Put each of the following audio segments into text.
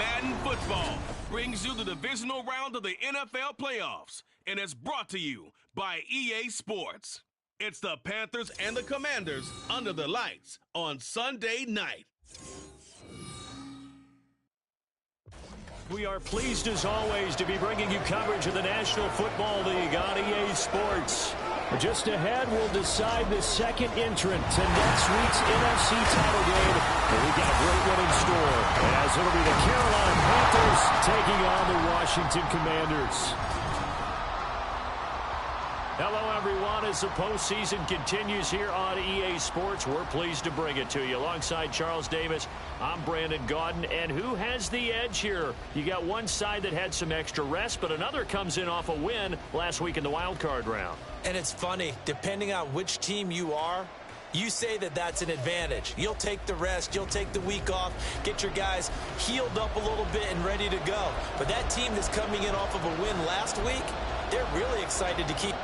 Madden Football brings you the divisional round of the NFL playoffs, and it's brought to you by EA Sports. It's the Panthers and the Commanders under the lights on Sunday night. We are pleased, as always, to be bringing you coverage of the National Football League on EA Sports. Just ahead, we'll decide the second entrant to next week's NFC title game. And we've got a great one in store, as it'll be the Carolina Panthers taking on the Washington Commanders. Hello, everyone. As the postseason continues here on EA Sports, we're pleased to bring it to you. Alongside Charles Davis, I'm Brandon Gaudin. And who has the edge here? You got one side that had some extra rest, but another comes in off a win last week in the wild card round. And it's funny, depending on which team you are, you say that that's an advantage. You'll take the rest, you'll take the week off, get your guys healed up a little bit and ready to go. But that team that's coming in off of a win last week, they're really excited to keep...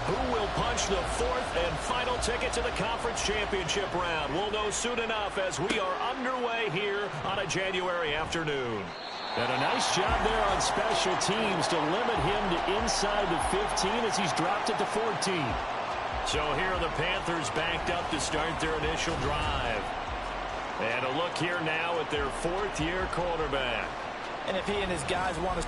Who will punch the fourth and final ticket to the conference championship round? We'll know soon enough as we are underway here on a January afternoon. And a nice job there on special teams to limit him to inside the 15 as he's dropped it to 14. So here are the Panthers backed up to start their initial drive. And a look here now at their fourth-year quarterback. And if he and his guys want to...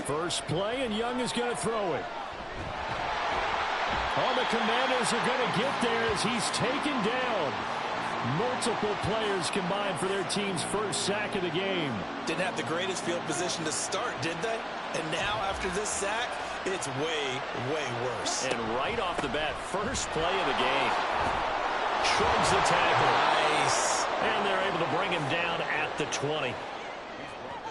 First play, and Young is going to throw it. Oh, the Commanders are going to get there as he's taken down. Multiple players combined for their team's first sack of the game. Didn't have the greatest field position to start, did they? And now, after this sack, it's way, way worse. And right off the bat, first play of the game. Shrugs the tackle. Nice. And they're able to bring him down at the 20.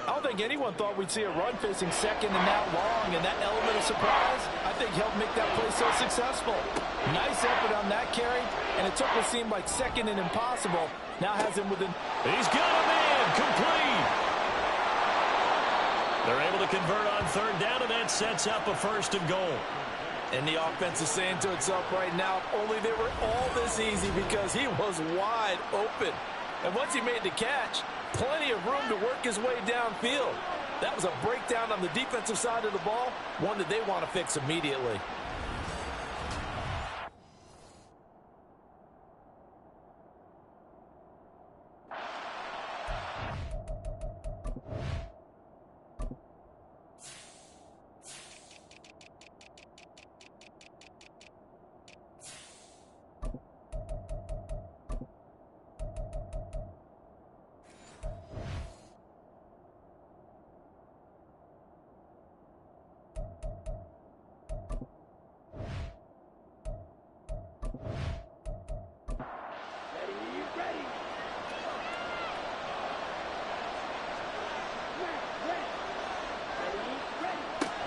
I don't think anyone thought we'd see a run facing second and that long, and that element of surprise, I think, helped make that play so successful. Nice effort on that carry, and it took what seemed like second and impossible. Now has him within... He's got a man, complete! They're able to convert on third down, and that sets up a first and goal. And the offense is saying to itself right now, only they were all this easy because he was wide open. And once he made the catch, plenty of room to work his way downfield. That was a breakdown on the defensive side of the ball, one that they want to fix immediately.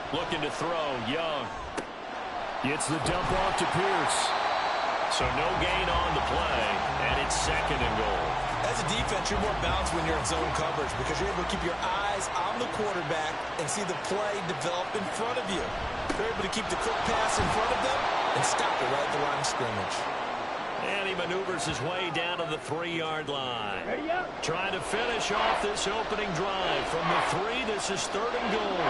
Looking to throw, Young. Gets the dump off to Pierce. So no gain on the play, and it's second and goal. As a defense, you're more balanced when you're in zone coverage because you're able to keep your eyes on the quarterback and see the play develop in front of you. They're able to keep the quick pass in front of them and stop it right at the line of scrimmage. And he maneuvers his way down to the 3-yard line. Trying to finish off this opening drive. From the 3, this is third and goal.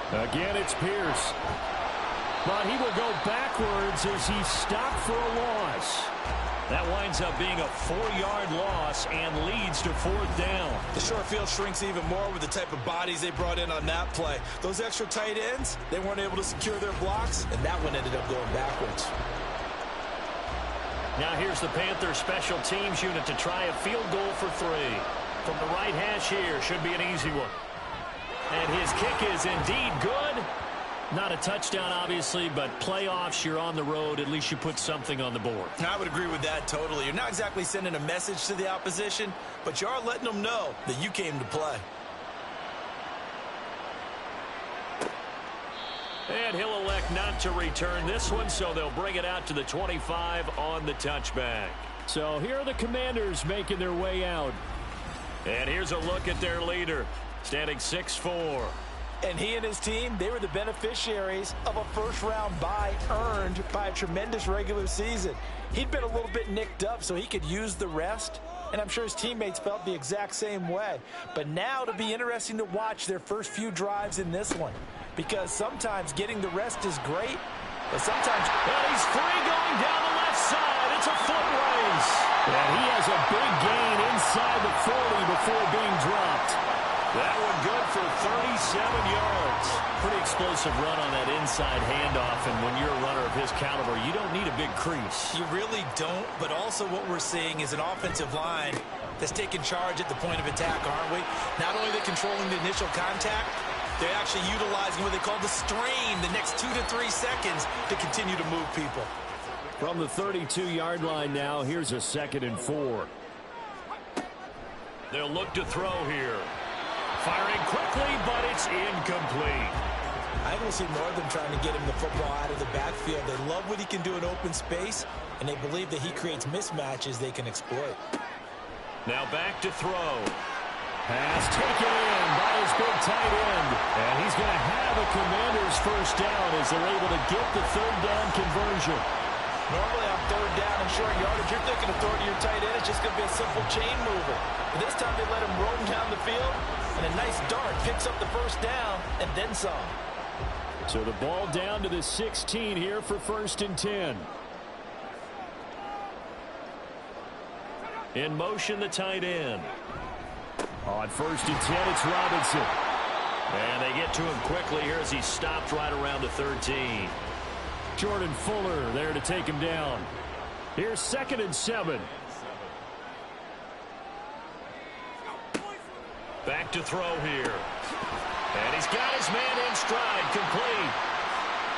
Again, it's Pierce. But he will go backwards as he's stopped for a loss. That winds up being a 4-yard loss and leads to fourth down. The short field shrinks even more with the type of bodies they brought in on that play. Those extra tight ends, they weren't able to secure their blocks, and that one ended up going backwards. Now here's the Panthers special teams unit to try a field goal for 3. from the right hash here. Should be an easy one. And his kick is indeed good. Not a touchdown, obviously, but playoffs, you're on the road. At least you put something on the board. I would agree with that totally. You're not exactly sending a message to the opposition, but you are letting them know that you came to play. And he'll elect not to return this one, so they'll bring it out to the 25 on the touchback. So here are the Commanders making their way out. And here's a look at their leader, standing 6'4". And he and his team, they were the beneficiaries of a first-round bye earned by a tremendous regular season. He'd been a little bit nicked up, so he could use the rest. And I'm sure his teammates felt the exact same way. But now it'll be interesting to watch their first few drives in this one. Because sometimes getting the rest is great, but sometimes... And he's free going down the left side. It's a foot race. And he has a big gain inside the 40 before being dropped. That one good for 37 yards. Pretty explosive run on that inside handoff, and when you're a runner of his caliber, you don't need a big crease. You really don't, but also what we're seeing is an offensive line that's taking charge at the point of attack, aren't we? Not only are they controlling the initial contact, they're actually utilizing what they call the strain the next 2 to 3 seconds to continue to move people. From the 32-yard line now, here's a 2nd and 4. They'll look to throw here. Firing quickly, but it's incomplete. I will see Northern trying to get him the football out of the backfield. They love what he can do in open space, and they believe that he creates mismatches they can exploit. Now back to throw. Pass taken in by his big tight end. And he's going to have a Commanders first down as they're able to get the 3rd down conversion. Normally on 3rd down and short yardage, you're thinking of throwing to your tight end. It's just going to be a simple chain mover. But this time they let him roam down the field, and a nice dart picks up the first down and then some. So the ball down to the 16 here for 1st and 10. In motion, the tight end. On 1st and 10, it's Robinson. And they get to him quickly here as he stopped right around the 13. Jordan Fuller there to take him down. Here's 2nd and 7. Back to throw here. And he's got his man in stride, complete.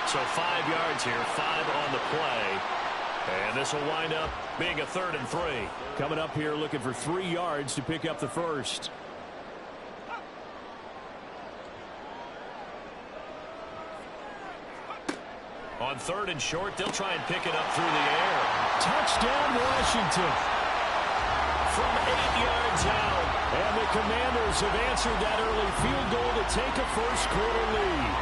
So 5 yards here, 5 on the play. And this will wind up being a 3rd and 3. Coming up here looking for 3 yards to pick up the first. On 3rd and short, they'll try and pick it up through the air. Touchdown, Washington. From 8 yards out. And the Commanders have answered that early field goal to take a first-quarter lead.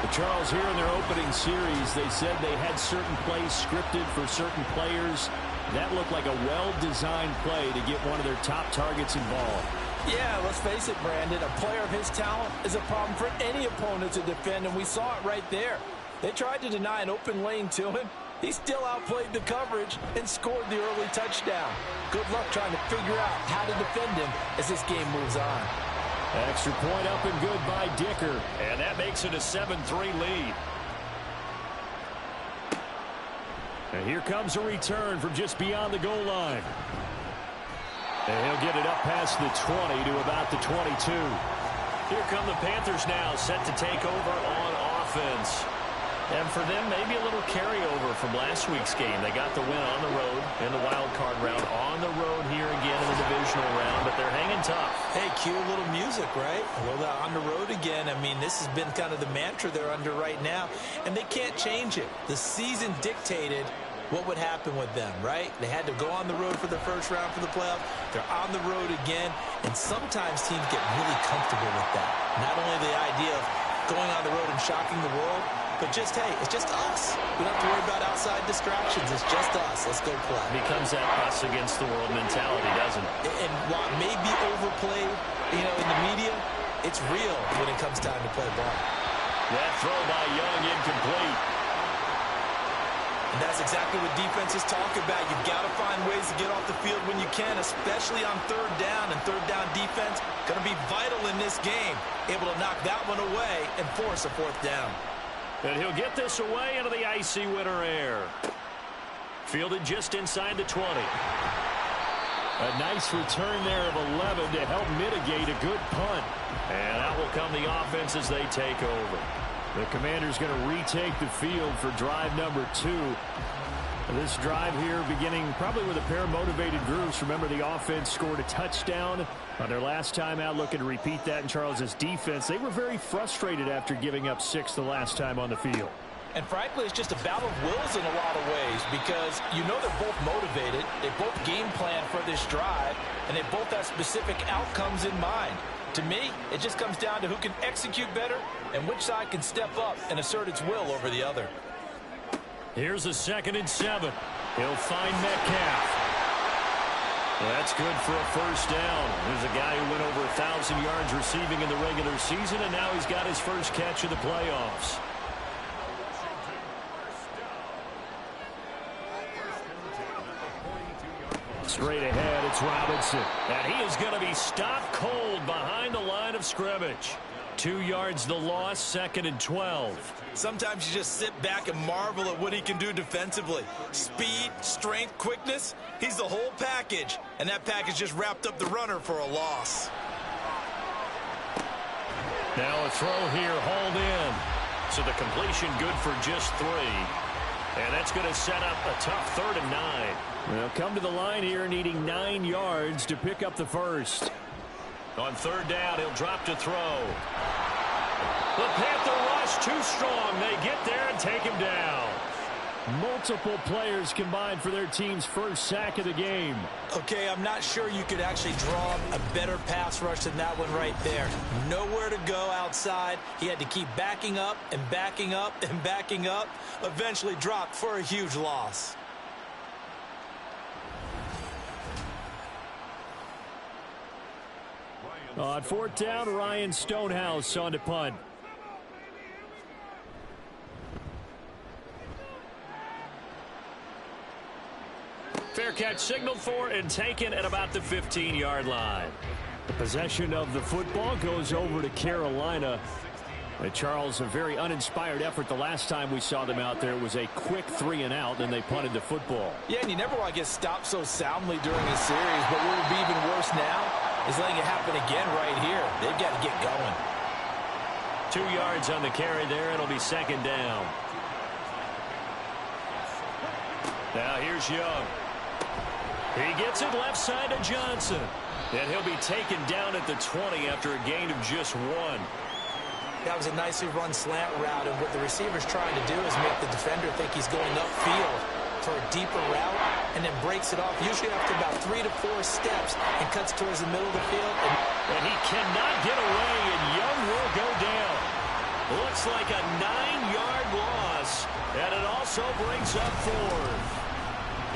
But Charles, here in their opening series, they said they had certain plays scripted for certain players. That looked like a well-designed play to get one of their top targets involved. Yeah, let's face it, Brandon. A player of his talent is a problem for any opponent to defend, and we saw it right there. They tried to deny an open lane to him. He still outplayed the coverage and scored the early touchdown. Good luck trying to figure out how to defend him as this game moves on. Extra point up and good by Dicker. And that makes it a 7-3 lead. And here comes a return from just beyond the goal line. And he'll get it up past the 20 to about the 22. Here come the Panthers now, set to take over on offense. And for them, maybe a little carryover from last week's game. They got the win on the road in the wild card round, on the road here again in the divisional round, but they're hanging tough. Hey, cue a little music, right? Well, on the road again. I mean, this has been kind of the mantra they're under right now, and they can't change it. The season dictated what would happen with them, right? They had to go on the road for the first round for the playoffs. They're on the road again, and sometimes teams get really comfortable with that. Not only the idea of going on the road and shocking the world, but just, hey, it's just us. We don't have to worry about outside distractions. It's just us. Let's go play. Becomes that us against the world mentality, doesn't it? And while it may be overplayed, in the media, it's real when it comes time to play ball. That throw by Young incomplete. And that's exactly what defenses talk about. You've got to find ways to get off the field when you can, especially on 3rd down. And 3rd down defense going to be vital in this game. Able to knock that one away and force a 4th down. And he'll get this away into the icy winter air. Fielded just inside the 20. A nice return there of 11 to help mitigate a good punt. And out will come the offense as they take over. The Commanders going to retake the field for drive number 2. This drive here beginning probably with a pair of motivated groups. Remember, the offense scored a touchdown on their last time out, looking to repeat that in Charles's defense. They were very frustrated after giving up 6 the last time on the field. And frankly, it's just a battle of wills in a lot of ways because you know they're both motivated. They both game plan for this drive, and they both have specific outcomes in mind. To me, it just comes down to who can execute better and which side can step up and assert its will over the other. Here's a 2nd and 7. He'll find Metcalf. That's good for a first down. There's a guy who went over 1,000 yards receiving in the regular season, and now he's got his first catch of the playoffs. Straight ahead, it's Robinson. And he is going to be stopped cold behind the line of scrimmage. 2 yards the loss, 2nd and 12. Sometimes you just sit back and marvel at what he can do defensively. Speed, strength, quickness, he's the whole package. And that package just wrapped up the runner for a loss. Now a throw here, hauled in. So the completion good for just 3. And that's going to set up a tough 3rd and 9. They'll come to the line here needing 9 yards to pick up the first. On 3rd down, he'll drop to throw. The Panther rush too strong. They get there and take him down. Multiple players combined for their team's first sack of the game. Okay, I'm not sure you could actually draw a better pass rush than that one right there. Nowhere to go outside. He had to keep backing up and backing up and backing up. Eventually dropped for a huge loss. On 4th down, Ryan Stonehouse on to punt. Fair catch signaled for and taken at about the 15-yard line. The possession of the football goes over to Carolina. Charles, a very uninspired effort the last time we saw them out there. It was a quick 3 and out, and they punted the football. Yeah, and you never want to get stopped so soundly during a series, but what would be even worse now is letting it happen again right here. They've got to get going. 2 yards on the carry there. It'll be 2nd down. Now here's Young. He gets it left side to Johnson. And he'll be taken down at the 20 after a gain of just 1. That was a nicely run slant route, and what the receiver's trying to do is make the defender think he's going upfield for a deeper route, and then breaks it off, usually after about 3 to 4 steps, and cuts towards the middle of the field. And he cannot get away, and Young will go down. Looks like a 9-yard loss, and it also brings up 4th.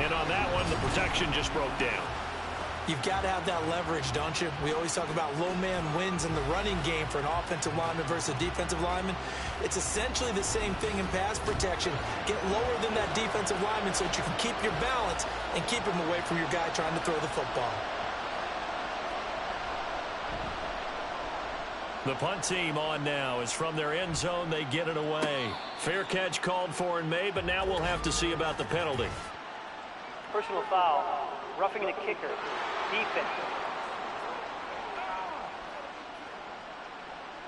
And on that one, the protection just broke down. You've got to have that leverage, don't you? We always talk about low man wins in the running game for an offensive lineman versus a defensive lineman. It's essentially the same thing in pass protection. Get lower than that defensive lineman so that you can keep your balance and keep him away from your guy trying to throw the football. The punt team on now is from their end zone. They get it away. Fair catch called for and made, but now we'll have to see about the penalty. Personal foul, roughing the kicker, defense.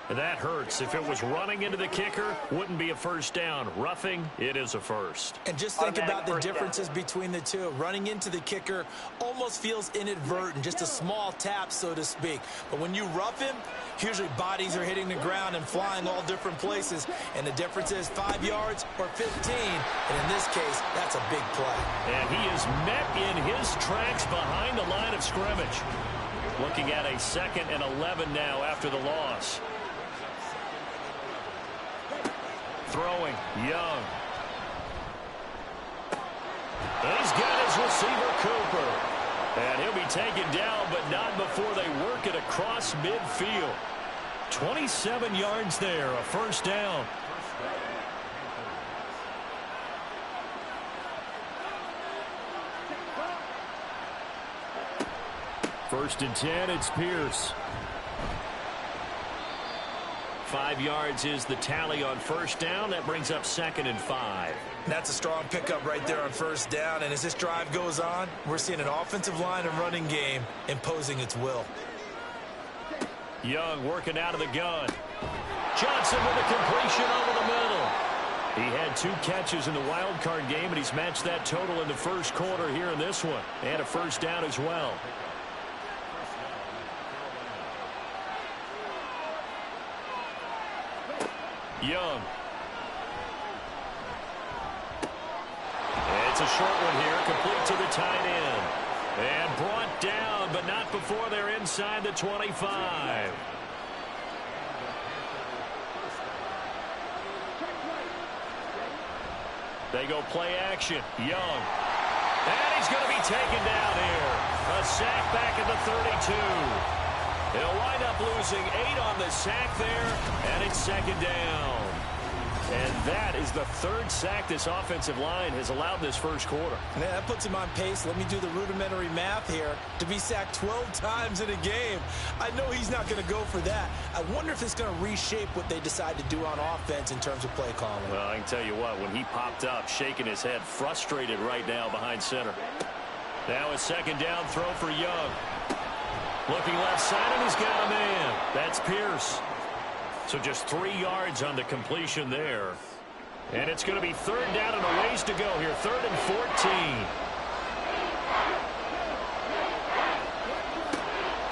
That hurts. If it was running into the kicker, wouldn't be a first down. Roughing, it is a first. And just think about the differences between the two. Running into the kicker almost feels inadvertent, just a small tap, so to speak. But when you rough him, usually bodies are hitting the ground and flying all different places. And the difference is 5 yards or 15. And in this case, that's a big play. And he is met in his tracks behind the line of scrimmage. Looking at a 2nd and 11 now after the loss. Throwing, Young. He's got his receiver, Cooper. And he'll be taken down, but not before they work it across midfield. 27 yards there, a first down. First and 10, it's Pierce. 5 yards is the tally on first down. That brings up 2nd and 5. That's a strong pickup right there on first down. And as this drive goes on, we're seeing an offensive line and running game imposing its will. Young working out of the gun. Johnson with a completion over the middle. He had 2 catches in the wild card game, and he's matched that total in the first quarter here in this one. And a first down as well. Young. It's a short one here, complete to the tight end. And brought down, but not before they're inside the 25. They go play action. Young. And he's going to be taken down here. A sack back at the 32. He'll wind up losing 8 on the sack there, and it's 2nd down. And that is the 3rd sack this offensive line has allowed this first quarter. Yeah, that puts him on pace. Let me do the rudimentary math here. To be sacked 12 times in a game, I know he's not going to go for that. I wonder if it's going to reshape what they decide to do on offense in terms of play calling. Well, I can tell you what, when he popped up, shaking his head, frustrated right now behind center. Now a 2nd down throw for Young. Looking left side, and he's got a man. That's Pierce. So just 3 yards on the completion there. And it's going to be 3rd down and a ways to go here. 3rd and 14.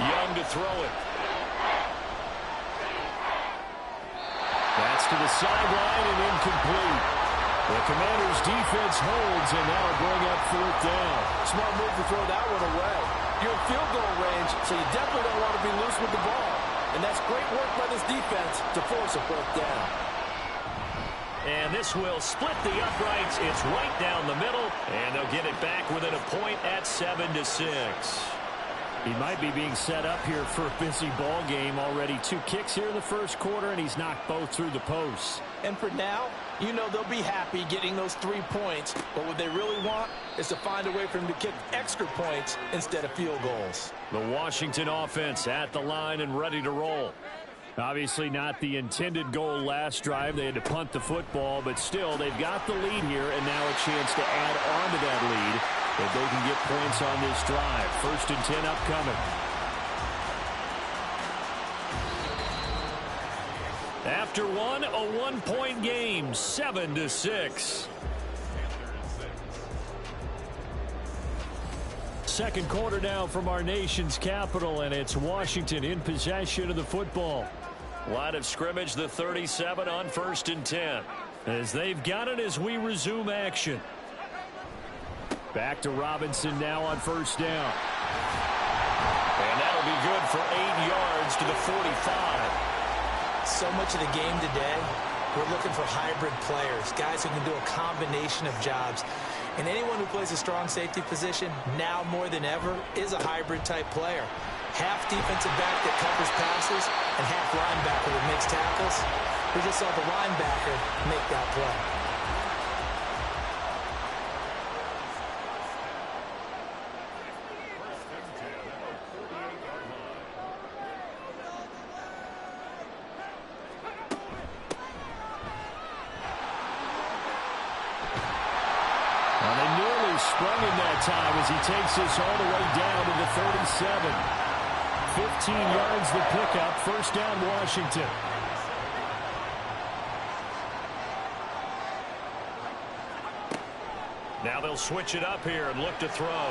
Young to throw it. That's to the sideline and incomplete. The Commanders' defense holds, and that'll bring up 4th down. Smart move to throw that one away. You're in field goal range, so you definitely don't want to be loose with the ball. And that's great work by this defense to force a 4th down. And this will split the uprights. It's right down the middle, and they'll get it back within a point at 7-6. He might be being set up here for a busy ball game. Already 2 kicks here in the first quarter, and he's knocked both through the posts. And for now, you know they'll be happy getting those 3 points. But what they really want is to find a way for him to kick extra points instead of field goals. The Washington offense at the line and ready to roll. Obviously not the intended goal last drive. They had to punt the football, but still they've got the lead here, and now a chance to add on to that lead if they can get points on this drive. 1st and 10 upcoming. After one, a 1-point game, 7-6. Second quarter now from our nation's capital, and it's Washington in possession of the football. Line of scrimmage, the 37 on 1st and 10. As they've got it as we resume action. Back to Robinson now on 1st down. And that'll be good for 8 yards to the 45. So much of the game today, we're looking for hybrid players, guys who can do a combination of jobs. And anyone who plays a strong safety position, now more than ever, is a hybrid type player. Half defensive back that covers passes, and half linebacker that makes tackles. We just saw the linebacker make that play. Sprung in that time as he takes this all the way down to the 37. 15 yards the pickup. 1st down Washington. Now they'll switch it up here and look to throw.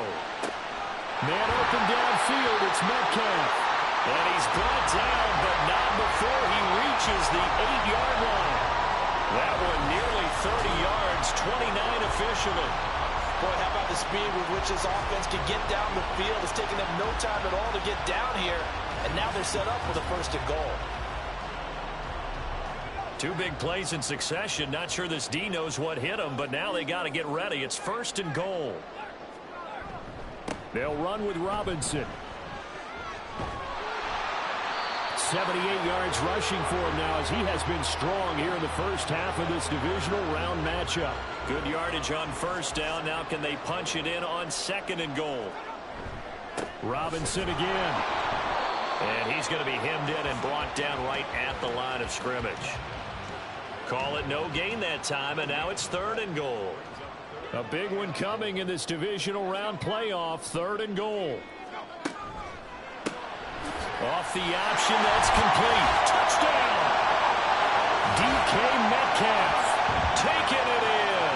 Man open downfield. It's Metcalf. And he's brought down, but not before he reaches the 8-yard line. That one nearly 30 yards, 29 officially. Boy, how about the speed with which this offense can get down the field? It's taken them no time at all to get down here, and now they're set up with a 1st and goal. 2 big plays in succession. Not sure this D knows what hit him, but now they got to get ready. It's 1st and goal. They'll run with Robinson. 78 yards rushing for him now as he has been strong here in the first half of this divisional round matchup. Good yardage on 1st down. Now can they punch it in on 2nd and goal? Robinson again. And he's going to be hemmed in and brought down right at the line of scrimmage. Call it no gain that time, and now it's 3rd and goal. A big one coming in this divisional round playoff, 3rd and goal. Off the option, that's complete. Touchdown! DK Metcalf taking it in.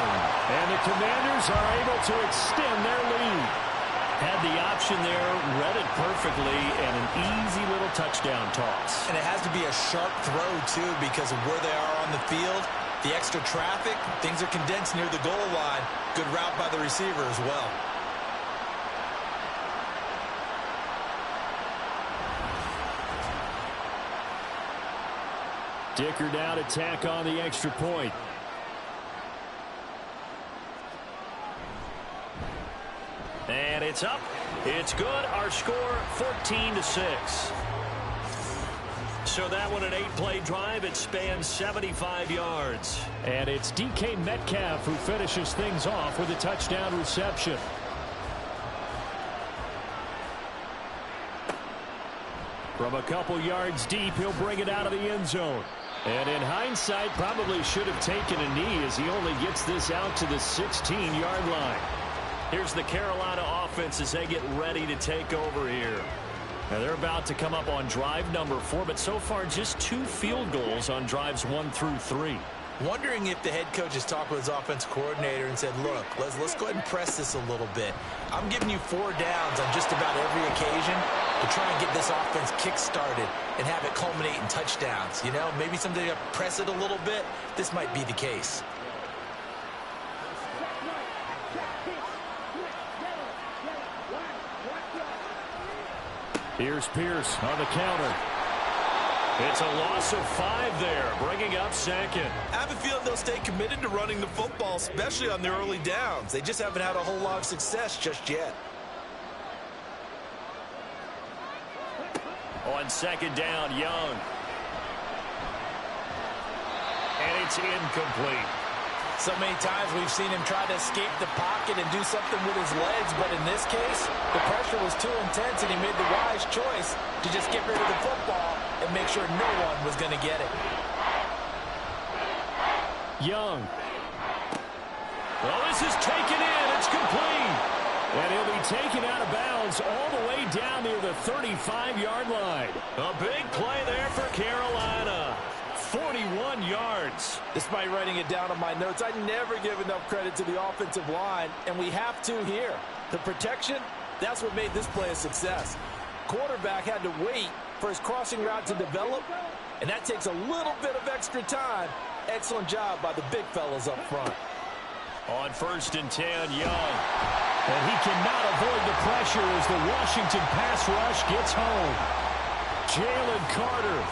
And the Commanders are able to extend their lead. Had the option there, read it perfectly, and an easy little touchdown toss. And it has to be a sharp throw, too, because of where they are on the field. The extra traffic, things are condensed near the goal line. Good route by the receiver as well. Dicker down to tack on the extra point. And it's up. It's good. Our score, 14-6. So that one, an 8-play drive. It spans 75 yards. And it's DK Metcalf who finishes things off with a touchdown reception. From a couple yards deep, he'll bring it out of the end zone. And in hindsight, probably should have taken a knee as he only gets this out to the 16-yard line. Here's the Carolina offense as they get ready to take over here. Now they're about to come up on drive number 4, but so far just 2 field goals on drives 1 through 3. Wondering if the head coach has talked with his offense coordinator and said, look, let's go ahead and press this a little bit. I'm giving you 4 downs on just about every occasion to try and get this offense kick-started and have it culminate in touchdowns. You know, maybe someday you press it a little bit. This might be the case. Here's Pierce on the counter. It's a loss of 5 there, bringing up 2nd. I have a feeling they'll stay committed to running the football, especially on their early downs. They just haven't had a whole lot of success just yet. On 2nd down, Young. And it's incomplete. So many times we've seen him try to escape the pocket and do something with his legs, but in this case, the pressure was too intense and he made the wise choice to just get rid of the football and make sure no one was going to get it. Young. Well, this is taken in. It's complete. And he'll be taken out of bounds all the way down near the 35-yard line. A big play there for Carolina. 41 yards. Despite writing it down on my notes, I never give enough credit to the offensive line, and we have to here. The protection, that's what made this play a success. Quarterback had to wait for his crossing route to develop, and that takes a little bit of extra time. Excellent job by the big fellas up front. On 1st and 10, Young. And he cannot avoid the pressure as the Washington pass rush gets home. Jalen Carter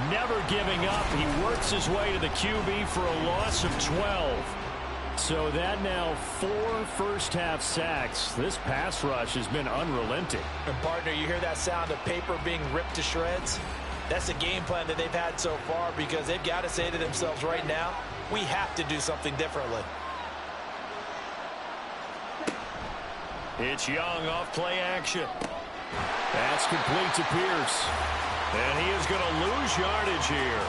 never giving up. He works his way to the QB for a loss of 12. So that now 4 first-half sacks. This pass rush has been unrelenting. And, partner, you hear that sound of paper being ripped to shreds? That's the game plan that they've had so far because they've got to say to themselves right now, we have to do something differently. It's Young off play action. That's complete to Pierce. And he is going to lose yardage here.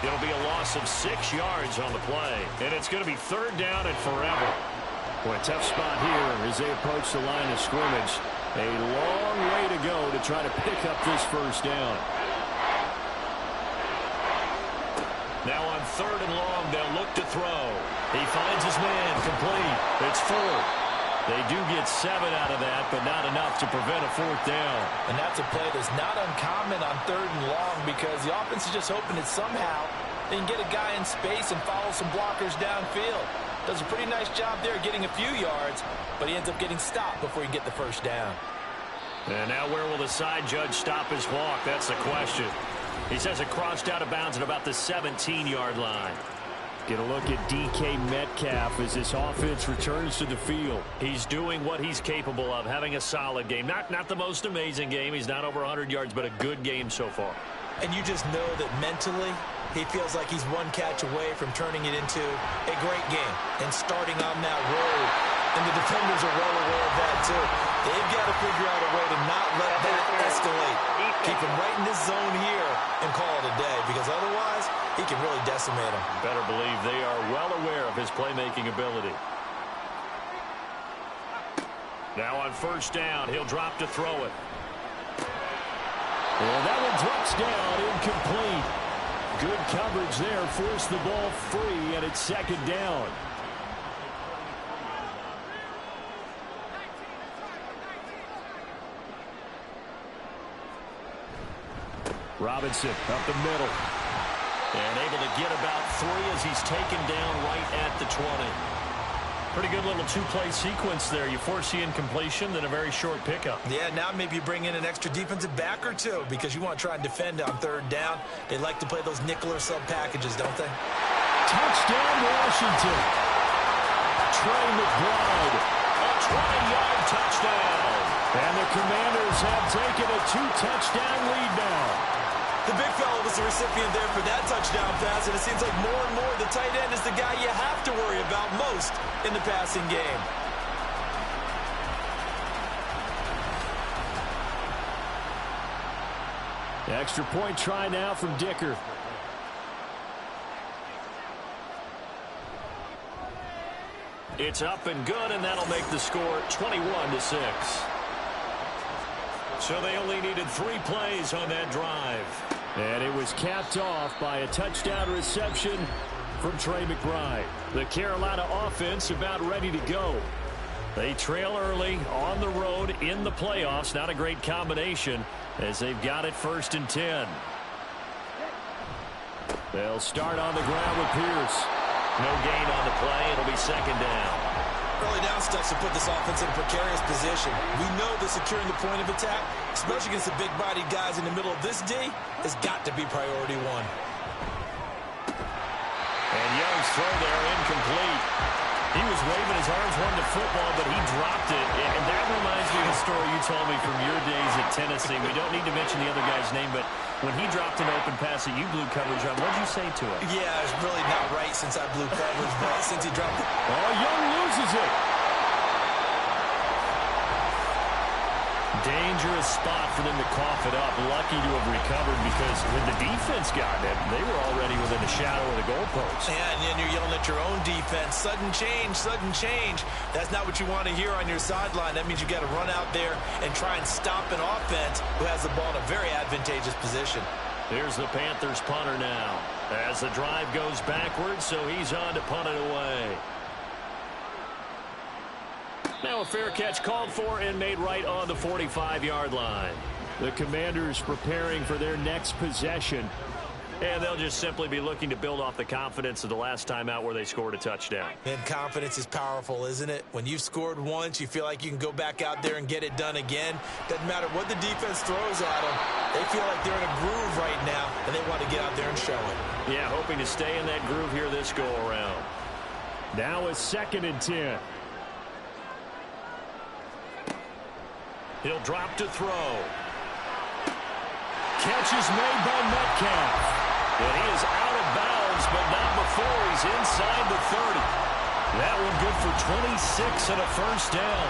It'll be a loss of 6 yards on the play. And it's going to be 3rd down and forever. Boy, a tough spot here as they approach the line of scrimmage. A long way to go to try to pick up this 1st down. Now on 3rd and long, they'll look to throw. He finds his man complete. It's 4. They do get 7 out of that, but not enough to prevent a 4th down. And that's a play that's not uncommon on 3rd and long because the offense is just hoping that somehow they can get a guy in space and follow some blockers downfield. Does a pretty nice job there getting a few yards, but he ends up getting stopped before he can get the 1st down. And now where will the side judge stop his walk? That's the question. He says it crossed out of bounds at about the 17-yard line. Get a look at DK Metcalf as this offense returns to the field. He's doing what he's capable of, having a solid game. Not the most amazing game. He's not over 100 yards, but a good game so far. And you just know that mentally, he feels like he's one catch away from turning it into a great game and starting on that road. And the defenders are well aware of that, too. They've got to figure out a way to not let that escalate isolate. Defense. Keep him right in this zone here and call it a day, because otherwise he can really decimate him. Better believe they are well aware of his playmaking ability. Now on first down, he'll drop to throw it. And that one drops down, incomplete. Good coverage there, forced the ball free, and it's second down. Robinson up the middle. And able to get about 3 as he's taken down right at the 20. Pretty good little two-play sequence there. You force the incompletion, then a very short pickup. Yeah, now maybe you bring in an extra defensive back or two because you want to try and defend on third down. They like to play those nickel or sub packages, don't they? Touchdown, Washington. Trey McBride. A 20-yard touchdown. And the Commanders have taken a 2-touchdown lead now. The big fella was the recipient there for that touchdown pass, and it seems like more and more the tight end is the guy you have to worry about most in the passing game. Extra point try now from Dicker. It's up and good, and that'll make the score 21-6. So they only needed 3 plays on that drive. And it was capped off by a touchdown reception from Trey McBride. The Carolina offense about ready to go. They trail early on the road in the playoffs. Not a great combination as they've got it 1st and 10. They'll start on the ground with Pierce. No gain on the play. It'll be second down. Early down steps to put this offense in a precarious position. We know that securing the point of attack, especially against the big-bodied guys in the middle of this D, has got to be priority 1. And Young's throw there incomplete. He was waving his arms wanting to football, but he dropped it. And that reminds me of a story you told me from your days at Tennessee. We don't need to mention the other guy's name, but when he dropped an open pass that you blew coverage on, what did you say to him? Yeah, it's really not right since I blew coverage, but since he dropped it. Oh, Young loses it. Dangerous spot for them to cough it up. Lucky to have recovered because when the defense got it, they were already within a shadow of the goalpost. Yeah, and then you're yelling at your own defense. Sudden change, sudden change. That's not what you want to hear on your sideline. That means you got to run out there and try and stop an offense who has the ball in a very advantageous position. Here's the Panthers punter now. As the drive goes backwards, so he's on to punt it away. Now a fair catch called for and made right on the 45-yard line. The Commanders preparing for their next possession. And they'll just simply be looking to build off the confidence of the last time out where they scored a touchdown. And confidence is powerful, isn't it? When you've scored once, you feel like you can go back out there and get it done again. Doesn't matter what the defense throws at them. They feel like they're in a groove right now, and they want to get out there and show it. Yeah, hoping to stay in that groove here this go-around. Now a 2nd and 10. He'll drop to throw. Catch is made by Metcalf. And he is out of bounds, but not before he's inside the 30. That one good for 26 and a first down.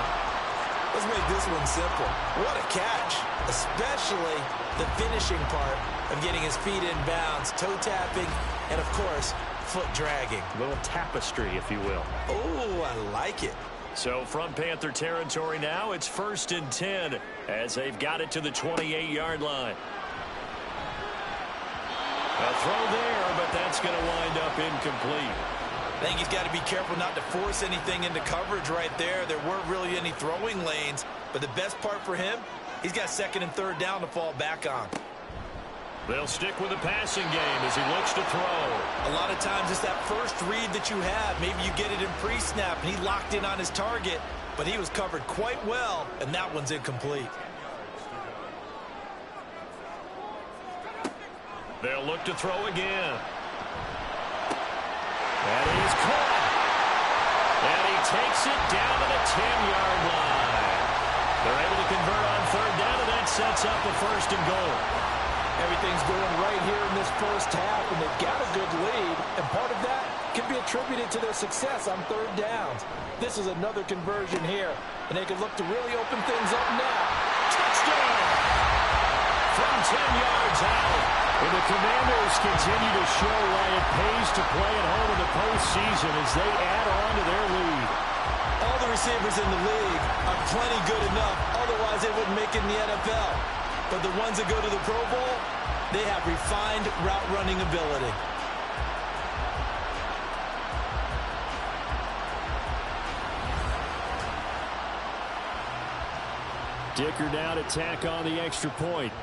Let's make this one simple. What a catch, especially the finishing part of getting his feet in bounds, toe tapping, and, of course, foot dragging. A little tapestry, if you will. Oh, I like it. So from Panther territory now, it's 1st and 10 as they've got it to the 28-yard line. A throw there, but that's going to wind up incomplete. I think he's got to be careful not to force anything into coverage right there. There weren't really any throwing lanes, but the best part for him, he's got 2nd and 3rd down to fall back on. They'll stick with the passing game as he looks to throw. A lot of times it's that first read that you have. Maybe you get it in pre-snap, and he locked in on his target, but he was covered quite well, and that one's incomplete. They'll look to throw again. That is caught. And he takes it down to the 10-yard line. They're able to convert on 3rd down, and that sets up a 1st and goal. Everything's going right here in this first half, and they've got a good lead, and part of that can be attributed to their success on 3rd downs. This is another conversion here, and they can look to really open things up now. Touchdown! from 10 yards out. And the Commanders continue to show why it pays to play at home in the postseason as they add on to their lead. All the receivers in the league are plenty good enough. Otherwise, they wouldn't make it in the NFL. But the ones that go to the Pro Bowl, they have refined route running ability. Dicker down to tack on the extra point.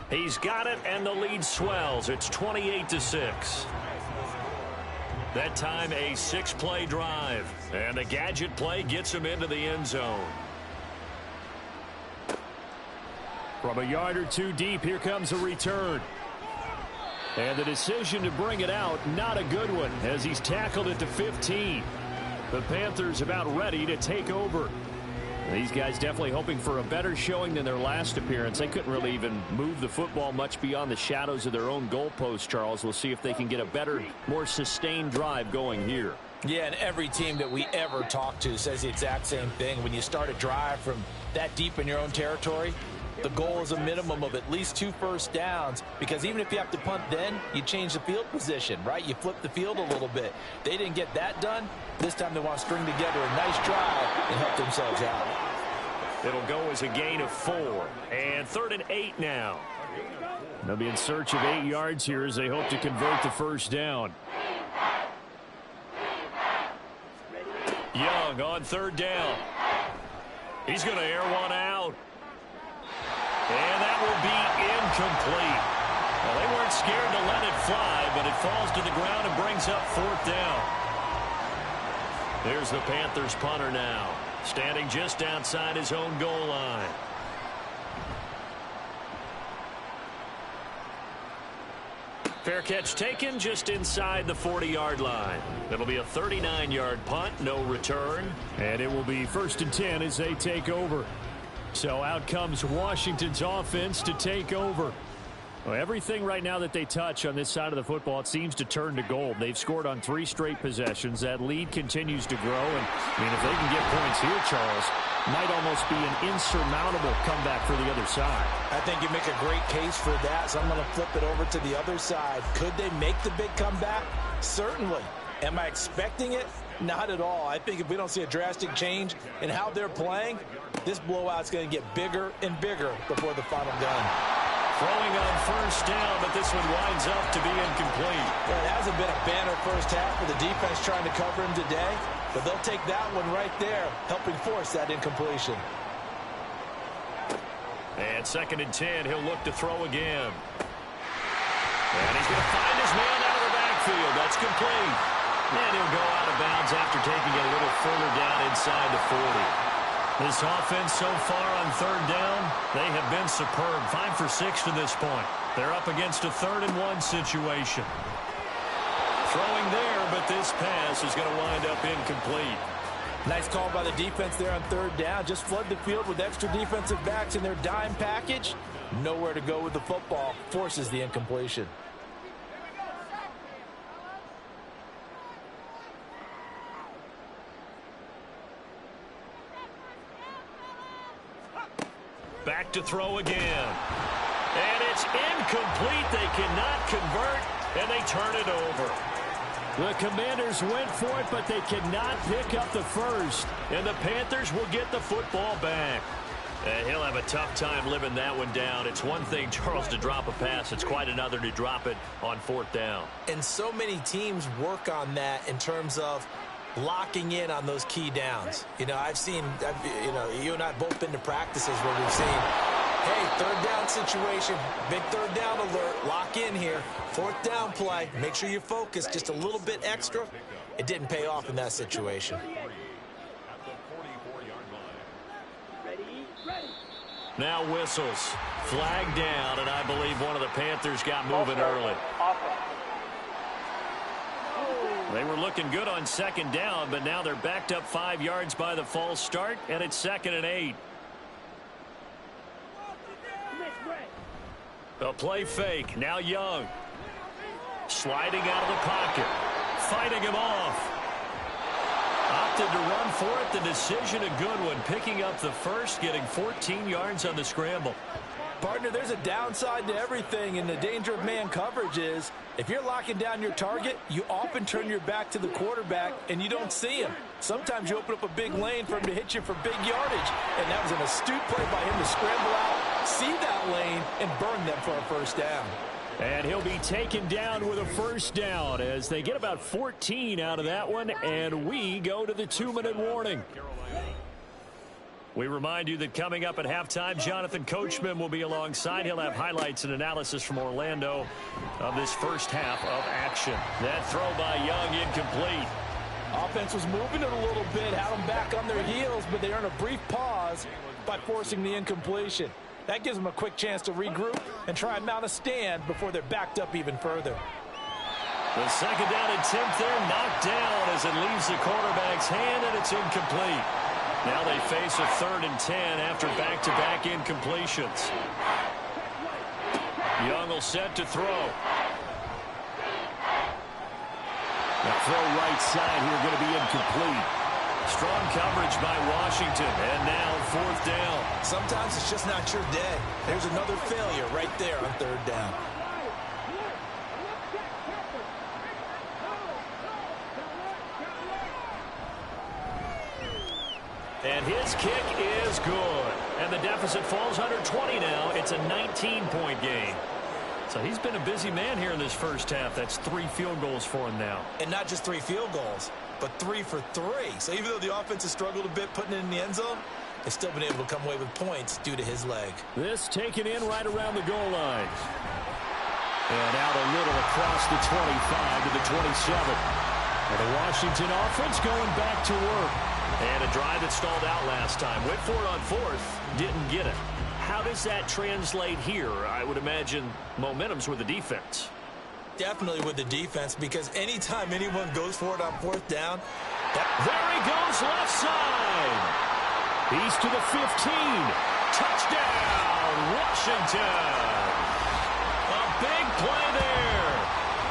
He's got it, and the lead swells. It's 28-6. That time, a 6-play drive. And the gadget play gets him into the end zone. From a yard or two deep, here comes a return. And the decision to bring it out, not a good one, as he's tackled it to 15. The Panthers about ready to take over. These guys definitely hoping for a better showing than their last appearance. They couldn't really even move the football much beyond the shadows of their own goalpost, Charles. We'll see if they can get a better, more sustained drive going here. Yeah, and every team that we ever talk to says the exact same thing. When you start a drive from that deep in your own territory, the goal is a minimum of at least 2 first downs, because even if you have to punt then, you change the field position, right? You flip the field a little bit. They didn't get that done. This time they want to string together a nice drive and help themselves out. It'll go as a gain of 4. And 3rd and 8 now. They'll be in search of 8 yards here as they hope to convert the first down. Young on 3rd down. He's going to air one out. And that will be incomplete. Well, they weren't scared to let it fly, but it falls to the ground and brings up 4th down. There's the Panthers punter now, standing just outside his own goal line. Fair catch taken just inside the 40-yard line. It'll be a 39-yard punt, no return. And it will be 1st and 10 as they take over. So out comes Washington's offense to take over. Well, everything right now that they touch on this side of the football, it seems to turn to gold. They've scored on 3 straight possessions. That lead continues to grow. And, I mean, if they can get points here, Charles, might almost be an insurmountable comeback for the other side. I think you make a great case for that, so I'm going to flip it over to the other side. Could they make the big comeback? Certainly. Am I expecting it? Not at all. I think if we don't see a drastic change in how they're playing, this blowout's going to get bigger and bigger before the final gun. Throwing on 1st down, but this one winds up to be incomplete. Well, it hasn't been a banner first half for the defense trying to cover him today, but they'll take that one right there, helping force that incompletion. And 2nd and 10, he'll look to throw again. And he's going to find his man out of the backfield. That's complete. And he'll go out of bounds after taking it a little further down inside the 40. This offense so far on 3rd down, they have been superb. 5 for 6 to this point. They're up against a 3rd and 1 situation. Throwing there, but this pass is going to wind up incomplete. Nice call by the defense there on 3rd down. Just flood the field with extra defensive backs in their dime package. Nowhere to go with the football. Forces the incompletion. Back to throw again. And it's incomplete. They cannot convert, and they turn it over. The Commanders went for it, but they cannot pick up the first. And the Panthers will get the football back. And he'll have a tough time living that one down. It's one thing, Charles, to drop a pass. It's quite another to drop it on 4th down. And so many teams work on that in terms of locking in on those key downs. You know, you and I have both been to practices where we've seen, hey, 3rd down situation, big 3rd down alert, lock in here, 4th down play, make sure you focus just a little bit extra. It didn't pay off in that situation. Now whistles, flag down, and I believe one of the Panthers got moving early. They were looking good on 2nd down, but now they're backed up 5 yards by the false start, and it's 2nd and 8. A play fake. Now Young. Sliding out of the pocket. Fighting him off. opted to run for it. The decision a good one, picking up the first, getting 14 yards on the scramble. Partner, there's a downside to everything, and the danger of man coverage is if you're locking down your target, you often turn your back to the quarterback and you don't see him. Sometimes you open up a big lane for him to hit you for big yardage, and that was an astute play by him to scramble out, see that lane, and burn them for a first down. And he'll be taken down with a first down as they get about 14 out of that one, and we go to the 2-minute warning. We remind you that coming up at halftime, Jonathan Coachman will be alongside. He'll have highlights and analysis from Orlando of this first half of action. That throw by Young incomplete. Offense was moving it a little bit, had them back on their heels, but they earned a brief pause by forcing the incompletion. That gives them a quick chance to regroup and try and mount a stand before they're backed up even further. The second down attempt there knocked down as it leaves the quarterback's hand, and it's incomplete. Now they face a 3rd and 10 after back-to-back incompletions. Young will set to throw. The throw right side here going to be incomplete. Strong coverage by Washington, and now 4th down. Sometimes it's just not your day. There's another failure right there on 3rd down. And his kick is good. And the deficit falls under 20 now. It's a 19-point game. So he's been a busy man here in this first half. That's 3 field goals for him now. And not just 3 field goals, but 3 for 3. So even though the offense has struggled a bit putting it in the end zone, they've still been able to come away with points due to his leg. This taken in right around the goal line. And out a little across the 25 to the 27. And the Washington offense going back to work. And a drive that stalled out last time. Went for it on 4th. Didn't get it. How does that translate here? I would imagine momentum's with the defense. Definitely with the defense, because anytime anyone goes for it on 4th down. There he goes left side. He's to the 15. Touchdown, Washington. A big play there.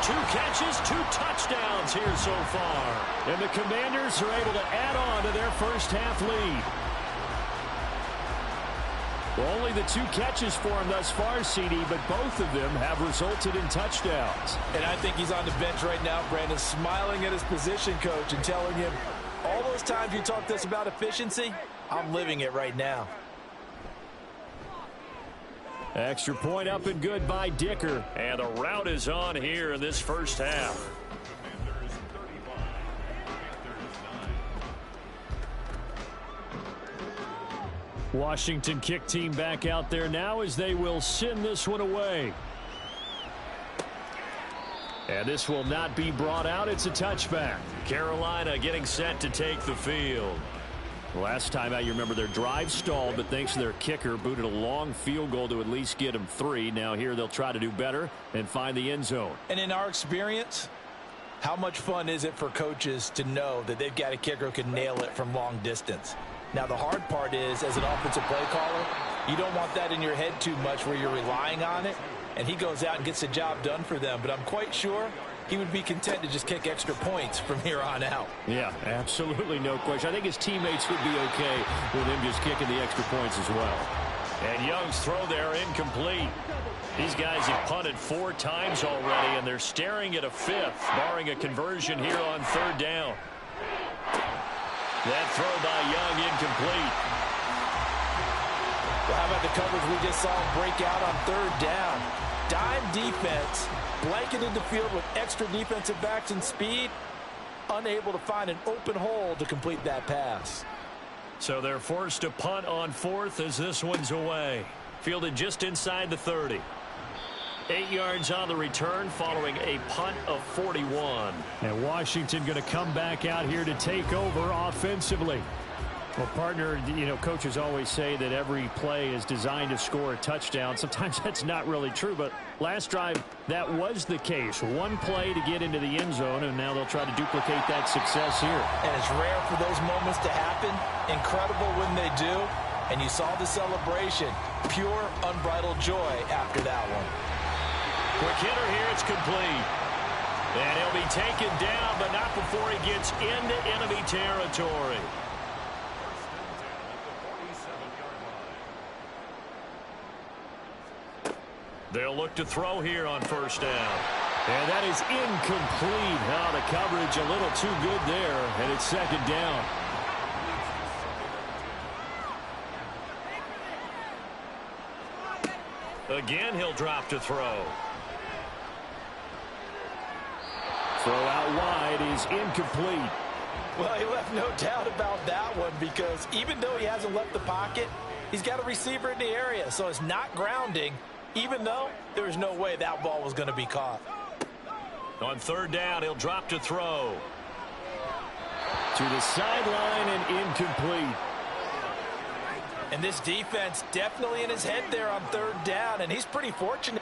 2 catches, 2 touchdowns here so far. And the Commanders are able to add on to their first half lead. Well, only the 2 catches for him thus far, CD, but both of them have resulted in touchdowns. And I think he's on the bench right now, Brandon, smiling at his position coach and telling him, all those times you talked to us about efficiency, I'm living it right now. Extra point up and good by Dicker. And the route is on here in this first half. Washington kick team back out there now as they will send this one away. And this will not be brought out. It's a touchback. Carolina getting set to take the field. Last time out, you remember their drive stalled, but thanks to their kicker, booted a long field goal to at least get them 3. Now here they'll try to do better and find the end zone. And in our experience, how much fun is it for coaches to know that they've got a kicker who can nail it from long distance? Now, the hard part is, as an offensive play caller, you don't want that in your head too much where you're relying on it, and he goes out and gets the job done for them. But I'm quite sure he would be content to just kick extra points from here on out. Yeah, absolutely no question. I think his teammates would be okay with him just kicking the extra points as well. And Young's throw there incomplete. These guys have punted 4 times already, and they're staring at a 5th, barring a conversion here on 3rd down. That throw by Young incomplete. Well, how about the coverage we just saw him break out on 3rd down? Dime defense, blanketed the field with extra defensive backs and speed, unable to find an open hole to complete that pass. So they're forced to punt on 4th as this one's away. Fielded just inside the 30. 8 yards on the return following a punt of 41. And Washington going to come back out here to take over offensively. Well, partner, you know, coaches always say that every play is designed to score a touchdown. Sometimes that's not really true, but last drive, that was the case. 1 play to get into the end zone, and now they'll try to duplicate that success here. And it's rare for those moments to happen. Incredible when they do. And you saw the celebration. Pure, unbridled joy after that one. Quick hitter here, it's complete. And he'll be taken down, but not before he gets into enemy territory. They'll look to throw here on first down. And that is incomplete. Now the coverage a little too good there, and it's second down. Again, he'll drop to throw. Throw out wide is incomplete. Well, he left no doubt about that one because even though he hasn't left the pocket, he's got a receiver in the area, so it's not grounding, even though there's no way that ball was going to be caught. On third down, he'll drop to throw. To the sideline and incomplete. And this defense definitely in his head there on third down, and he's pretty fortunate.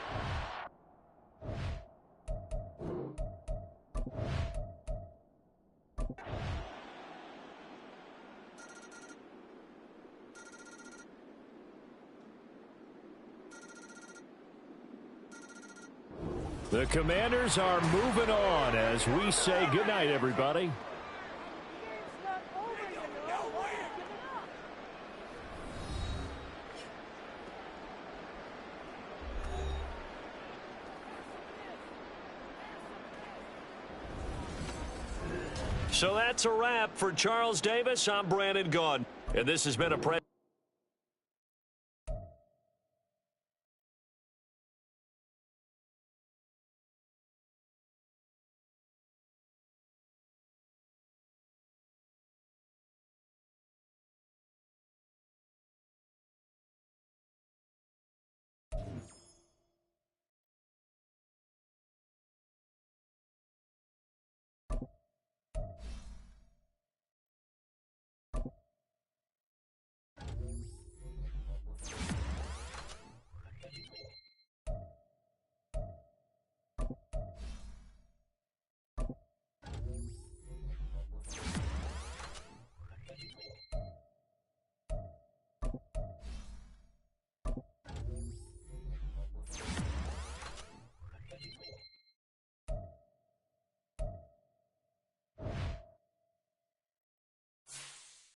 The Commanders are moving on as we say goodnight, everybody. So that's a wrap for Charles Davis. I'm Brandon Gaudin, and this has been a